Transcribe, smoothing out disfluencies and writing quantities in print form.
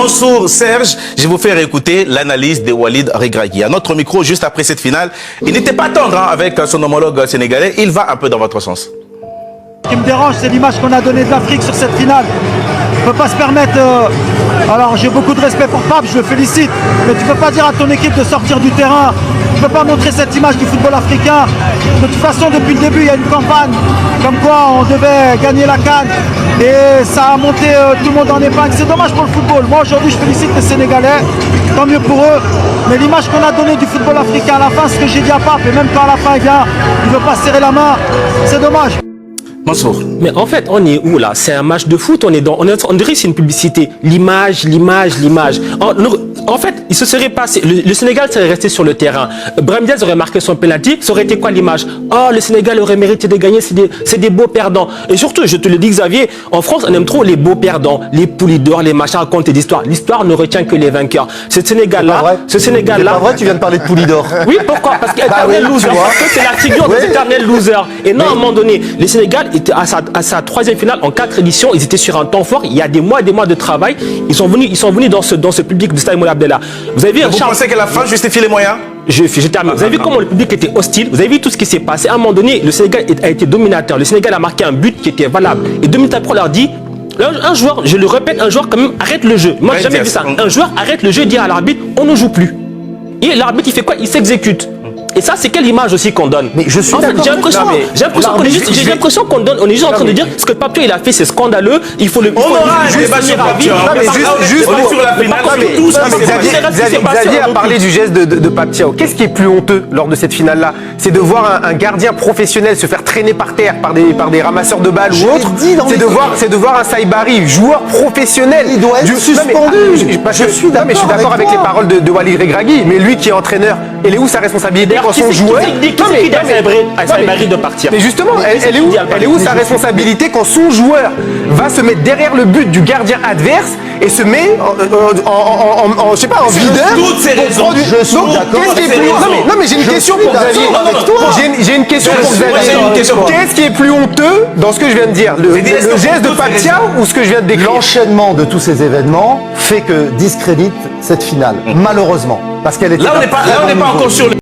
Mansour, Serge, je vais vous faire écouter l'analyse de Walid Regragui. À notre micro, juste après cette finale, il n'était pas tendre avec son homologue sénégalais, il va un peu dans votre sens. Ce qui me dérange, c'est l'image qu'on a donnée de l'Afrique sur cette finale. On ne peut pas se permettre... Alors, j'ai beaucoup de respect pour Pape, je le félicite, mais tu ne peux pas dire à ton équipe de sortir du terrain. Tu ne peux pas montrer cette image du football africain. De toute façon, depuis le début, il y a une campagne comme quoi on devait gagner la CAN. Et ça a monté tout le monde en épingle. C'est dommage pour le football. Moi, aujourd'hui, je félicite les Sénégalais. Tant mieux pour eux. Mais l'image qu'on a donnée du football africain à la fin, ce que j'ai dit à Pape, et même quand à la fin il vient, il ne veut pas serrer la main, c'est dommage. Mansour. Mais en fait, on est où là? C'est un match de foot, on dirait que c'est une publicité. L'image. En fait, il se serait passé, le Sénégal serait resté sur le terrain. Brahim Diaz aurait marqué son penalty, ça aurait été quoi l'image? Oh, le Sénégal aurait mérité de gagner, c'est des beaux perdants. Et surtout, je te le dis Xavier, en France, on aime trop les beaux perdants, les poulidors, les machins à raconter d'histoire. L'histoire ne retient que les vainqueurs. Ce Sénégal-là... C'est pas vrai, tu viens de parler de Poulidor. Oui, pourquoi? Parce qu'éternel loser, parce que c'est la figure des éternels losers. Et non, à un moment donné, le Sénégal était à sa troisième finale en 4 éditions, ils étaient sur un temps fort, il y a des mois et des mois de travail, ils sont venus dans ce public de Stade Moulay Abdellah. Vous avez vu, vous pensez que la fin justifie les moyens? Je termine. Vous avez vu comment le public était hostile, vous avez vu tout ce qui s'est passé. À un moment donné, le Sénégal a été dominateur, le Sénégal a marqué un but qui était valable. Et 2 minutes après, on leur dit, un joueur, je le répète, un joueur quand même arrête le jeu. Moi, j'ai jamais vu ça. Un joueur arrête le jeu et dit à l'arbitre, on ne joue plus. Et l'arbitre, il fait quoi? Il s'exécute. Et ça, c'est quelle image aussi qu'on donne? Mais je suis d'accord. J'ai l'impression qu'on donne, on est juste en train de dire ce que Papio il a fait, c'est scandaleux. Il faut le. On aura un débat sur Papio. Juste sur la finale. Xavier a parlé du geste de Papio. Qu'est-ce qui est plus honteux lors de cette finale-là? C'est de voir un gardien professionnel se faire traîner par terre par des ramasseurs de balles ou autres. C'est de voir un Saïbari, joueur professionnel. Il doit être suspendu. Je suis d'accord avec les paroles de Walid Regragui, mais lui qui est entraîneur, elle est où sa responsabilité quand son joueur... de partir. Mais justement, elle est où sa responsabilité quand son joueur va se mettre derrière le but du gardien adverse et se met je sais pas, en videur? Toutes ces raisons. Je suis d'accord. Non mais j'ai une question pour Xavier. J'ai une question pour Xavier. Qu'est-ce qui est plus honteux dans ce que je viens de dire? Le geste de Papia ou ce que je viens de décrire? L'enchaînement de tous ces événements fait que discrédite cette finale, malheureusement. Parce qu'elle était... Là, on n'est pas encore sur le...